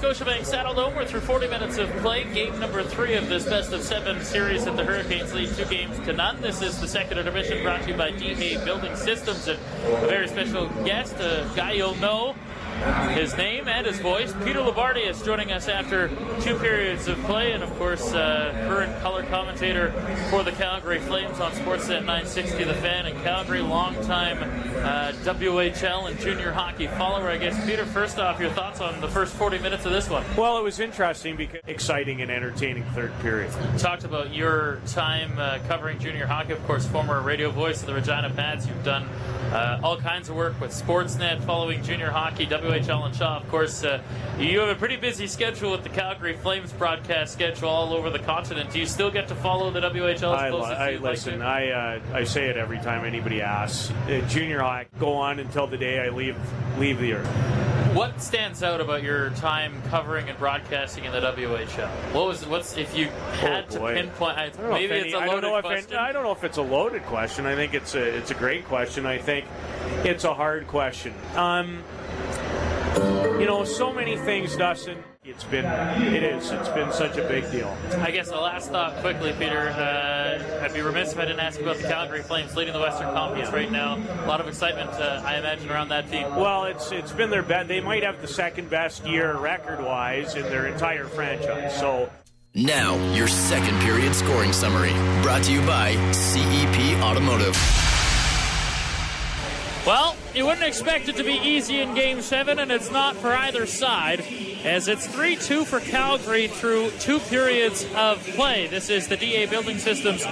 Scotiabank Saddledome. We're through 40 minutes of play. Game number 3 of this best-of-7 series that the Hurricanes lead 2-0. This is the second intermission, brought to you by DA Building Systems. And a very special guest, a guy you'll know, his name and his voice. Peter Loubardias joining us after 2 periods of play, and of course current color commentator for the Calgary Flames on Sportsnet 960 The Fan in Calgary, longtime WHL and junior hockey follower. I guess, Peter, first off, your thoughts on the first 40 minutes of this one? Well, it was interesting, because exciting and entertaining third period. You talked about your time covering junior hockey, of course, former radio voice of the Regina Pats. You've done all kinds of work with Sportsnet, following junior hockey, WHL and Shaw. Of course, you have a pretty busy schedule with the Calgary Flames broadcast schedule all over the continent. Do you still get to follow the WHL as close as you'd like to? I say it every time anybody asks. Junior hockey go on until the day I leave the earth. What stands out about your time covering and broadcasting in the WHL? What's if you had to pinpoint? Maybe it's a loaded question. I don't know if it's a loaded question. I think it's a great question. I think it's a hard question. So many things, Dustin. It's been such a big deal. I guess the last thought quickly, Peter, I'd be remiss if I didn't ask you about the Calgary Flames leading the Western Conference right now. A lot of excitement, I imagine, around that team. Well, it's been their best. They might have the second best year record-wise in their entire franchise. So now, your second period scoring summary, brought to you by CEP Automotive. Well, you wouldn't expect it to be easy in Game 7, and it's not for either side, as it's 3-2 for Calgary through 2 periods of play. This is the DA Building Systems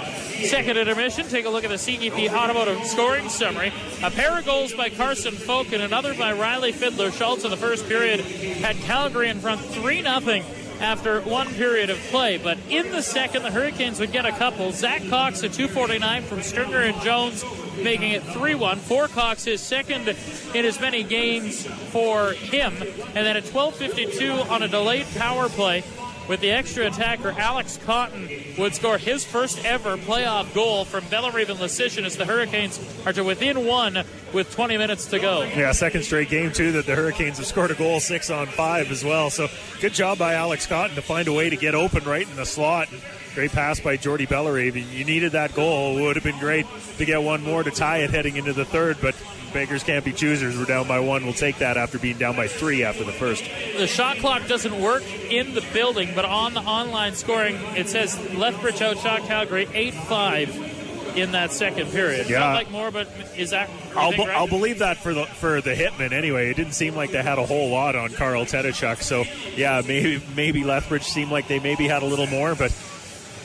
second intermission. Take a look at the CEP Automotive scoring summary. A pair of goals by Carson Folk and another by Riley Fiddler-Schultz in the first period had Calgary in front 3-0 after 1 period of play. But in the second, the Hurricanes would get a couple. Zach Cox at .249 from Stringer and Jones, making it 3-1. For Cox, his second in as many games for him. And then at 12:52 on a delayed power play, with the extra attacker, Alex Cotton would score his first ever playoff goal from Bellerive and Leschyshyn as the Hurricanes are to within 1 with 20 minutes to go. Yeah, second straight game, too, that the Hurricanes have scored a goal, 6 on 5 as well. So good job by Alex Cotton to find a way to get open right in the slot. Great pass by Jordy Bellerive. You needed that goal. It would have been great to get one more to tie it heading into the third, but beggars can't be choosers. We're down by 1. We'll take that after being down by 3 after the first. The shot clock doesn't work in the building, but on the online scoring, it says Lethbridge outshot Calgary 8-5 in that second period. Yeah. Felt like more, but is that right? I'll believe that for the Hitmen anyway. It didn't seem like they had a whole lot on Carl Tedachuk. So, yeah, maybe Lethbridge seemed like they maybe had a little more, but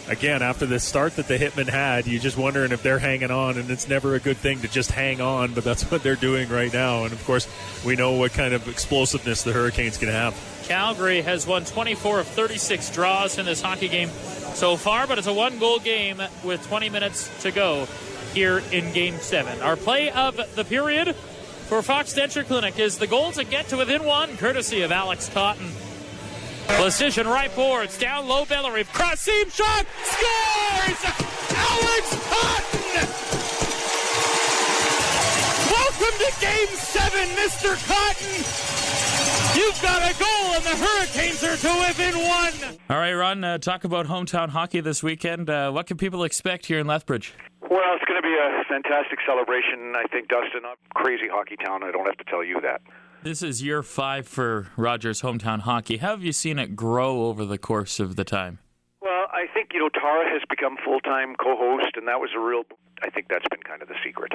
again, after the start that the Hitmen had, you're just wondering if they're hanging on, and it's never a good thing to just hang on, but that's what they're doing right now. And, of course, we know what kind of explosiveness the Hurricanes can have. Calgary has won 24 of 36 draws in this hockey game so far, but it's a 1-goal game with 20 minutes to go here in Game 7. Our play of the period for Fox Denture Clinic is the goal to get to within 1, courtesy of Alex Cotton. Leschyshyn right boards, down low Bellerive, cross seam shot, scores! Alex Cotton! Welcome to Game 7, Mr. Cotton! You've got a goal, and the Hurricanes are to within 1. All right, Ron, talk about hometown hockey this weekend. What can people expect here in Lethbridge? Well, it's going to be a fantastic celebration, I think, Dustin. Crazy hockey town, I don't have to tell you that. This is year 5 for Rogers Hometown Hockey. How have you seen it grow over the course of the time? Well, I think, Tara has become full-time co-host, and that was I think that's been kind of the secret.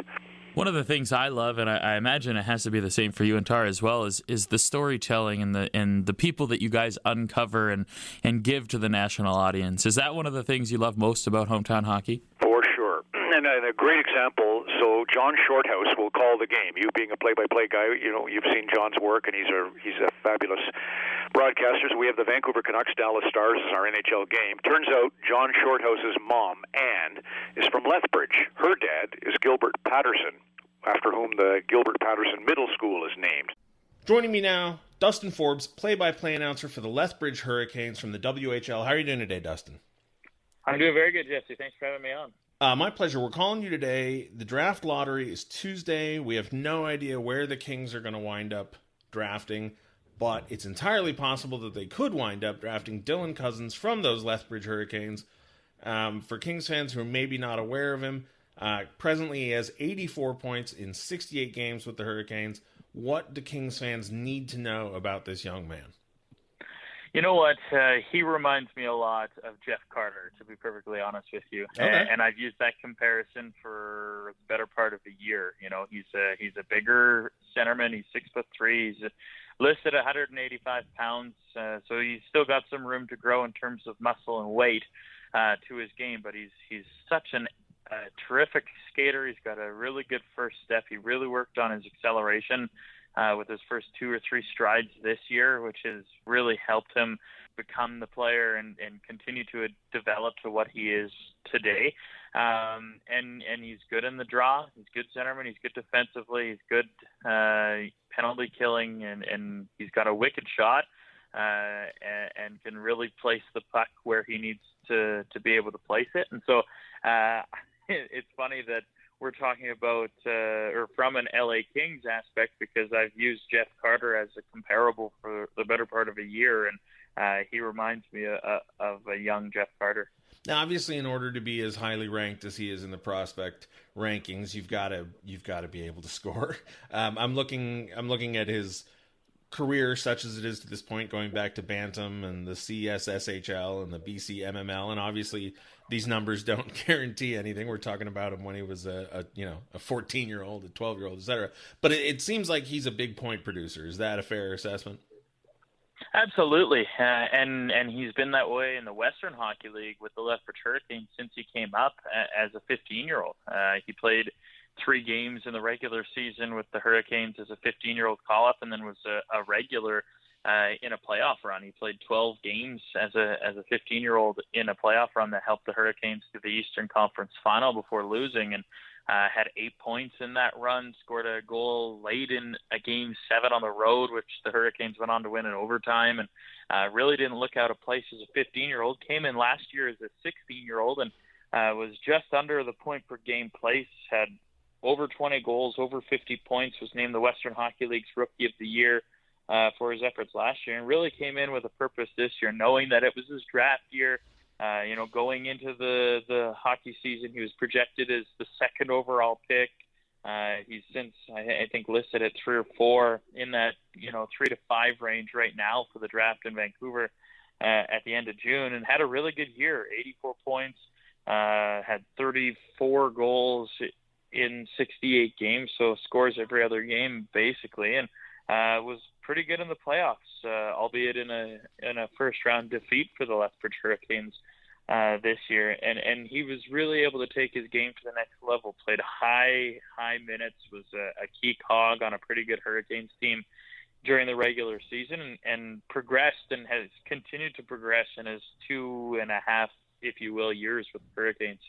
One of the things I love, and I imagine it has to be the same for you and Tara as well, is the storytelling and the people that you guys uncover and give to the national audience. Is that one of the things you love most about hometown hockey? For sure. And a great example, so John Shorthouse will call the game. You being a play-by-play guy, you've seen John's work, and he's a fabulous broadcaster. So we have the Vancouver Canucks Dallas Stars as our NHL game. Turns out John Shorthouse's mom, Ann, is from Lethbridge. Her dad is Gilbert Patterson, after whom the Gilbert Patterson Middle School is named. Joining me now, Dustin Forbes, play-by-play announcer for the Lethbridge Hurricanes from the WHL. How are you doing today, Dustin? I'm doing very good, Jesse. Thanks for having me on. My pleasure. We're calling you today. The draft lottery is Tuesday. We have no idea where the Kings are going to wind up drafting, but it's entirely possible that they could wind up drafting Dylan Cousins from those Lethbridge Hurricanes. For Kings fans who are maybe not aware of him, presently he has 84 points in 68 games with the Hurricanes. What do Kings fans need to know about this young man? You know what? He reminds me a lot of Jeff Carter, to be perfectly honest with you. Okay. And I've used that comparison for the better part of a year. You know, he's a bigger centerman. He's 6'3". He's listed 185 pounds, so he's still got some room to grow in terms of muscle and weight to his game. But he's such a terrific skater. He's got a really good first step. He really worked on his acceleration with his first 2 or 3 strides this year, which has really helped him become the player and continue to develop to what he is today. And he's good in the draw. He's good centerman. He's good defensively. He's good penalty killing, and he's got a wicked shot and can really place the puck where he needs to be able to place it. And so it's funny that we're talking about or from an LA Kings aspect, because I've used Jeff Carter as a comparable for the better part of a year, and he reminds me of a young Jeff Carter. Now, obviously, in order to be as highly ranked as he is in the prospect rankings, you've got to be able to score. I'm looking at his career, such as it is to this point, going back to Bantam and the CSSHL and the BC MML, and obviously these numbers don't guarantee anything. We're talking about him when he was a 14-year-old, a 12-year-old, etc. But it seems like he's a big point producer. Is that a fair assessment? Absolutely, and he's been that way in the Western Hockey League with the Lethbridge Hurricanes since he came up as a 15-year-old. He played 3 games in the regular season with the Hurricanes as a 15-year-old call-up, and then was a regular in a playoff run. He played 12 games as a 15-year-old in a playoff run that helped the Hurricanes to the Eastern Conference Final before losing, and had 8 points in that run, scored a goal late in a Game 7 on the road, which the Hurricanes went on to win in overtime, and really didn't look out of place as a 15-year-old. Came in last year as a 16-year-old and was just under the point per game place, had over 20 goals, over 50 points, was named the Western Hockey League's Rookie of the Year for his efforts last year, and really came in with a purpose this year, knowing that it was his draft year. Going into the hockey season, he was projected as the 2nd overall pick. He's since, I think, listed at 3 or 4 in that, 3 to 5 range right now for the draft in Vancouver at the end of June, and had a really good year, 84 points, had 34 goals in 68 games, so scores every other game basically, and was pretty good in the playoffs, albeit in a first-round defeat for the Lethbridge Hurricanes this year. And he was really able to take his game to the next level, played high minutes, was a key cog on a pretty good Hurricanes team during the regular season, and progressed and has continued to progress in his 2.5, if you will, years with the Hurricanes.